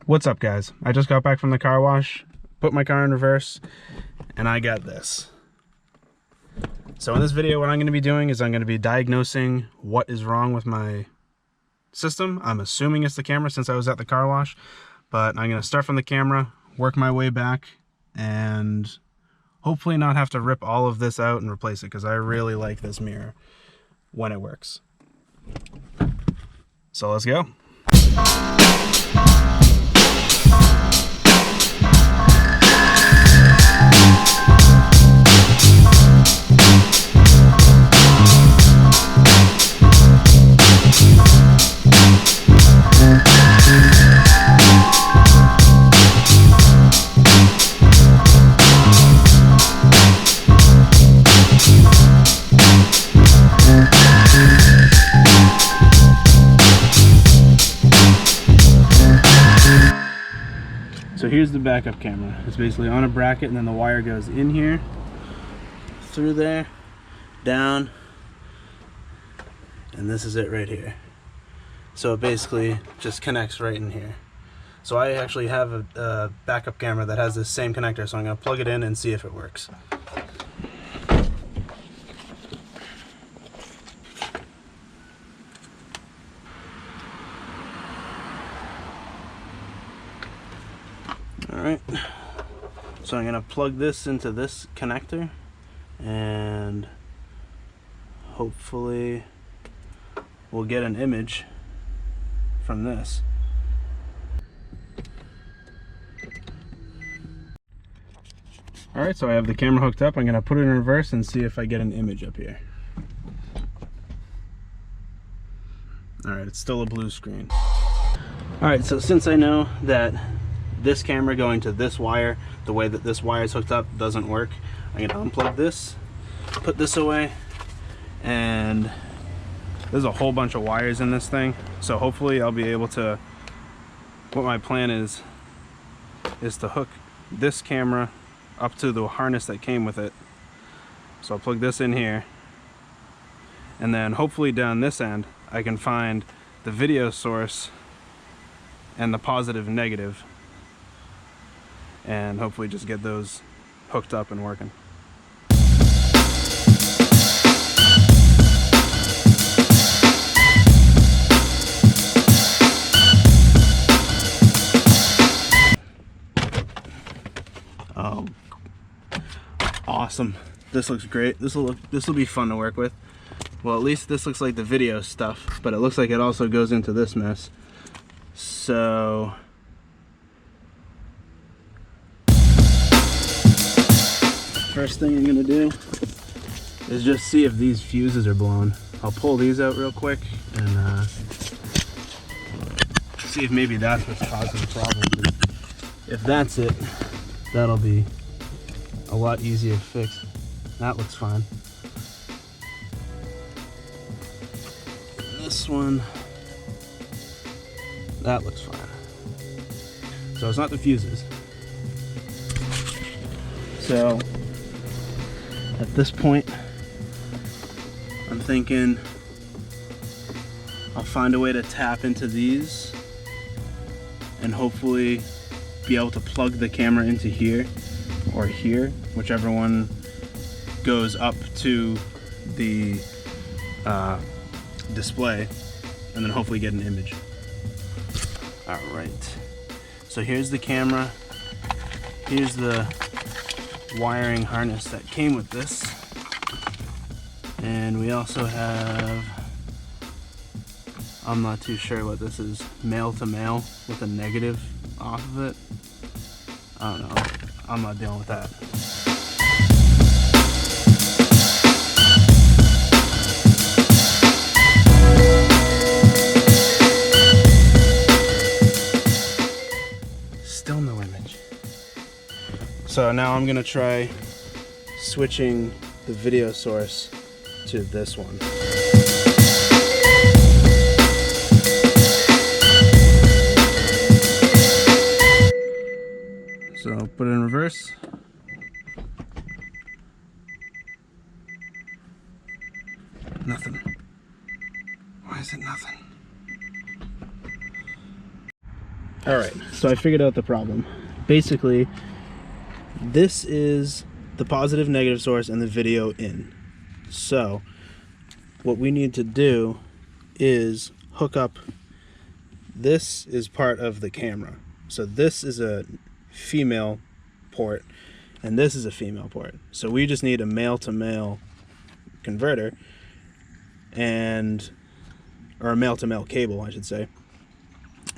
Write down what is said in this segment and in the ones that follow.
What's up, guys? I just got back from the car wash, put my car in reverse, and I got this. So in this video, what I'm going to be doing is I'm going to be diagnosing what is wrong with my system. I'm assuming it's the camera since I was at the car wash, but I'm going to start from the camera, work my way back, and hopefully not have to rip all of this out and replace it, because I really like this mirror when it works. So let's go. So here's the backup camera. It's basically on a bracket, and then the wire goes in here, through there, down, and this is it right here. So it basically just connects right in here. So I actually have a backup camera that has this same connector, so I'm going to plug it in and see if it works. Alright, so I'm going to plug this into this connector, and hopefully we'll get an image from this. Alright, so I have the camera hooked up. I'm going to put it in reverse and see if I get an image up here. Alright, it's still a blue screen. Alright, so since I know that this camera going to this wire, the way that this wire is hooked up, doesn't work, I'm going to unplug this, put this away, and there's a whole bunch of wires in this thing, so hopefully I'll be able to, what my plan is to hook this camera up to the harness that came with it. So I'll plug this in here, and then hopefully down this end I can find the video source and the positive and negative, and hopefully just get those hooked up and working. Oh, awesome. This looks great. This will be fun to work with. Well, at least this looks like the video stuff, but it looks like it also goes into this mess. So first thing I'm gonna do is just see if these fuses are blown. I'll pull these out real quick and see if maybe that's what's causing the problem. If that's it, that'll be a lot easier to fix. That looks fine. This one, that looks fine. So it's not the fuses. So at this point, I'm thinking I'll find a way to tap into these and hopefully be able to plug the camera into here or here, whichever one goes up to the display, and then hopefully get an image. Alright, so here's the camera, here's the wiring harness that came with this, and we also have, I'm not too sure what this is, male to male with a negative off of it. I don't know, I'm not dealing with that. Still no image. So now I'm gonna try switching the video source to this one. So put it in reverse. Nothing. Why is it nothing? All right, so I figured out the problem. Basically, this is the positive negative source and the video in. So what we need to do is hook up, this is part of the camera. So this is a female port and this is a female port. So we just need a male to male converter, and or a male to male cable, I should say.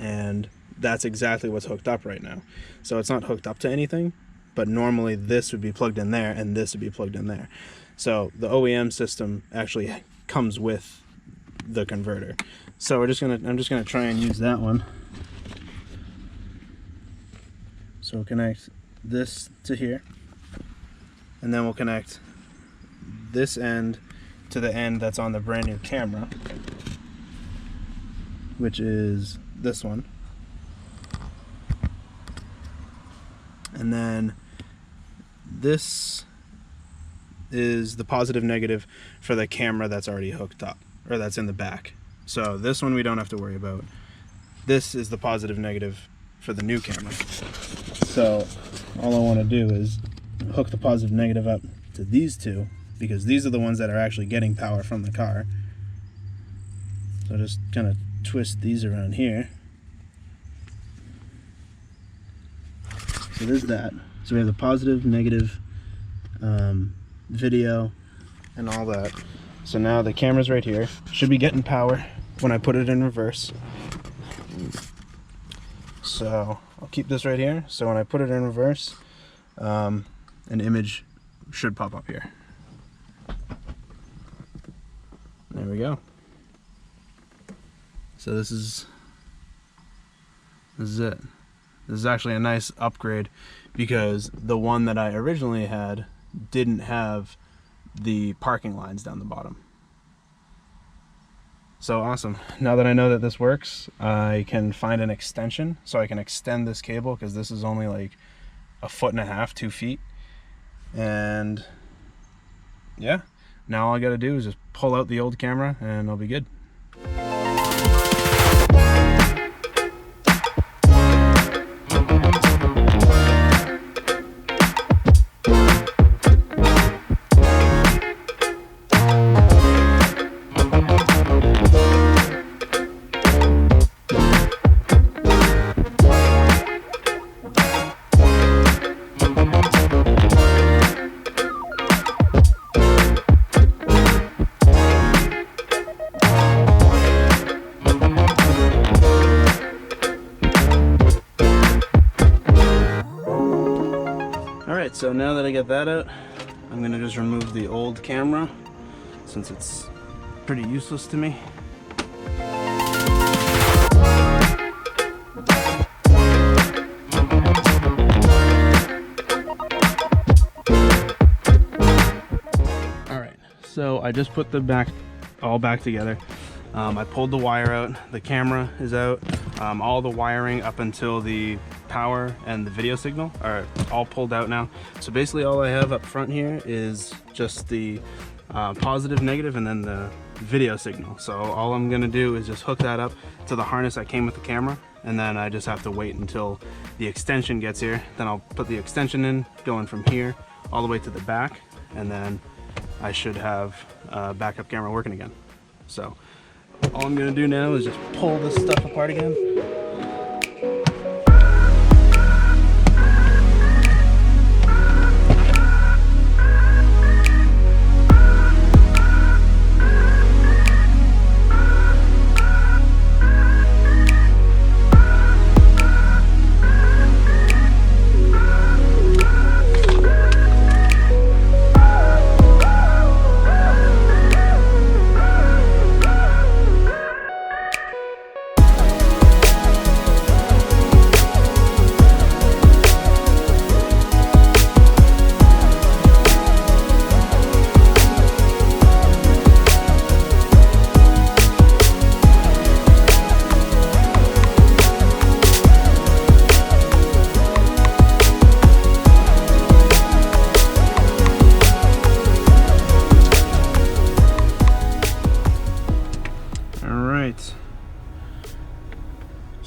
And that's exactly what's hooked up right now. So it's not hooked up to anything, but normally this would be plugged in there and this would be plugged in there. So the OEM system actually comes with the converter. So I'm just gonna try and use that one. So we'll connect this to here, and then we'll connect this end to the end that's on the brand new camera, which is this one. And then this is the positive negative for the camera that's already hooked up, or that's in the back. So this one we don't have to worry about. This is the positive negative for the new camera. So all I want to do is hook the positive negative up to these two, because these are the ones that are actually getting power from the car. So just kind of twist these around here. So there's that. So we have the positive, negative, video, and all that. So now the camera's right here. Should be getting power when I put it in reverse. So I'll keep this right here. So when I put it in reverse, an image should pop up here. There we go. So this is it. This is actually a nice upgrade, because the one that I originally had didn't have the parking lines down the bottom. So awesome. Now that I know that this works, I can find an extension so I can extend this cable, because this is only like 1.5 feet, 2 feet. And yeah, now all I gotta do is just pull out the old camera and I'll be good. So now that I get that out, I'm gonna just remove the old camera, since it's pretty useless to me. Alright, so I just put the all back together. I pulled the wire out, the camera is out, all the wiring up until the power and the video signal are all pulled out now. So basically all I have up front here is just the positive, negative, and then the video signal. So all I'm gonna do is just hook that up to the harness that came with the camera, and then I just have to wait until the extension gets here. Then I'll put the extension in, going from here all the way to the back, and then I should have a backup camera working again. So all I'm gonna do now is just pull this stuff apart again.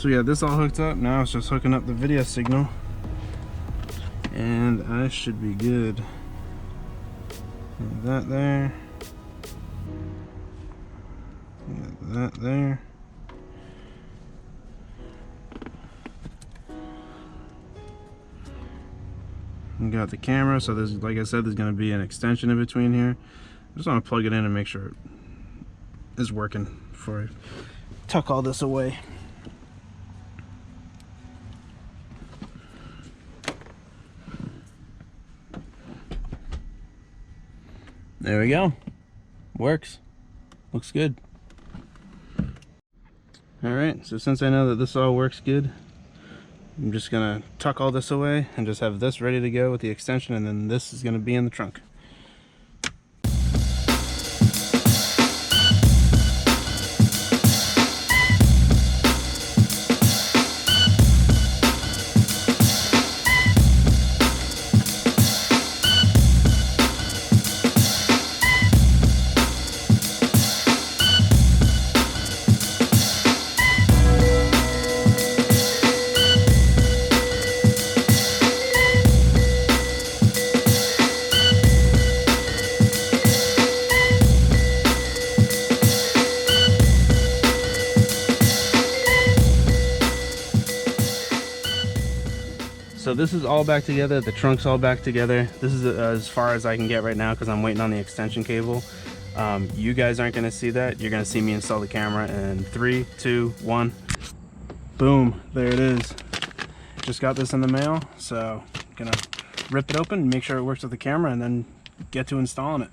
we got this all hooked up. Now it's just hooking up the video signal, and I should be good. Got that there. Got that there. We got the camera, so there's, like I said, there's going to be an extension in between here. I just want to plug it in and make sure it is working before I tuck all this away. There we go. Works. Looks good. Alright, so since I know that this all works good, I'm just gonna tuck all this away and just have this ready to go with the extension, and then this is gonna be in the trunk. So this is all back together, the trunk's all back together. This is as far as I can get right now because I'm waiting on the extension cable. You guys aren't gonna see that. You're gonna see me install the camera in 3, 2, 1. Boom, there it is. Just got this in the mail, so I'm gonna rip it open, make sure it works with the camera, and then get to installing it.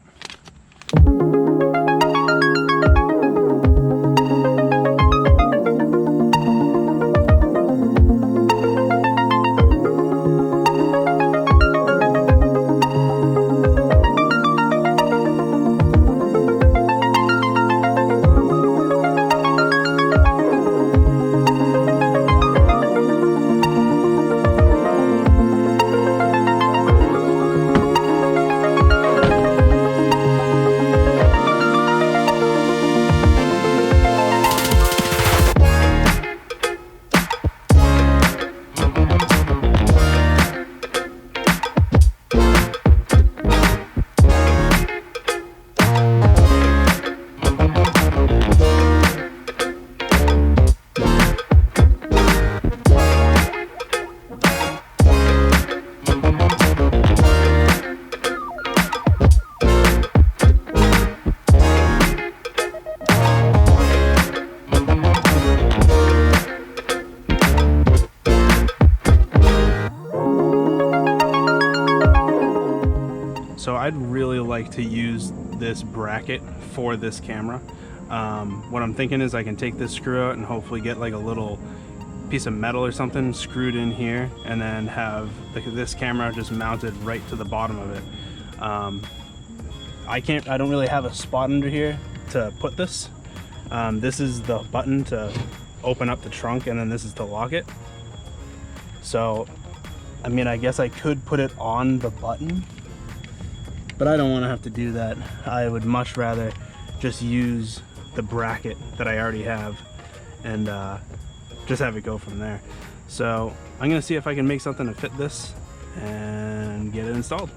So I'd really like to use this bracket for this camera. What I'm thinking is I can take this screw out and hopefully get like a little piece of metal or something screwed in here, and then have this camera just mounted right to the bottom of it. I don't really have a spot under here to put this. This is the button to open up the trunk, and then this is to lock it. So, I mean, I guess I could put it on the button, but I don't want to have to do that. I would much rather just use the bracket that I already have and just have it go from there. So I'm gonna see if I can make something to fit this and get it installed.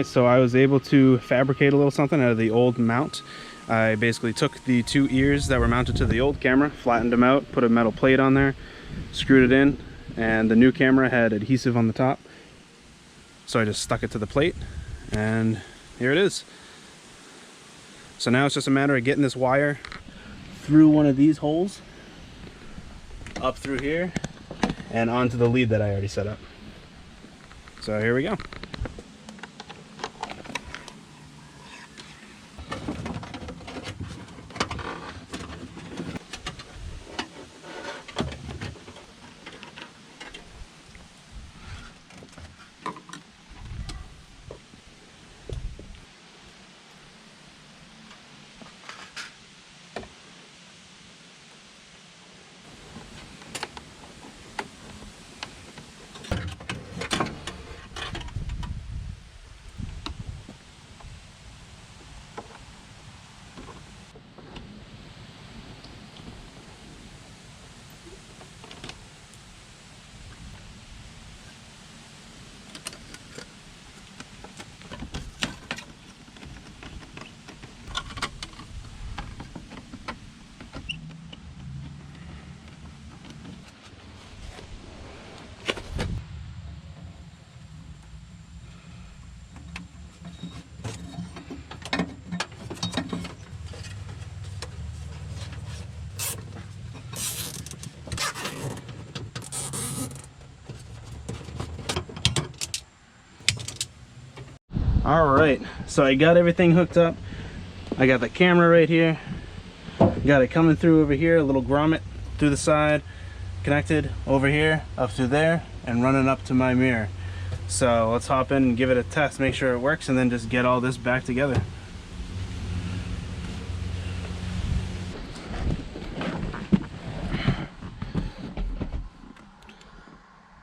So I was able to fabricate a little something out of the old mount. I basically took the two ears that were mounted to the old camera, flattened them out, put a metal plate on there, screwed it in, and the new camera had adhesive on the top. So I just stuck it to the plate, and here it is. So now it's just a matter of getting this wire through one of these holes, up through here, and onto the lead that I already set up. So here we go. All right, so I got everything hooked up. I got the camera right here. Got it coming through over here, a little grommet through the side, connected over here, up through there, and running up to my mirror. So let's hop in and give it a test, make sure it works, and then just get all this back together.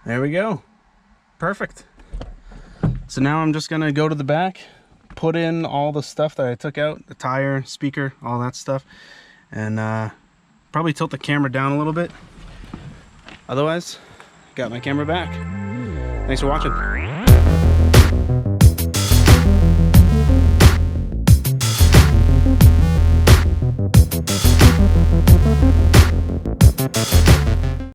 There we go. Perfect. So now I'm just gonna go to the back, put in all the stuff that I took out, the tire, speaker, all that stuff, and probably tilt the camera down a little bit. Otherwise, got my camera back. Thanks for watching.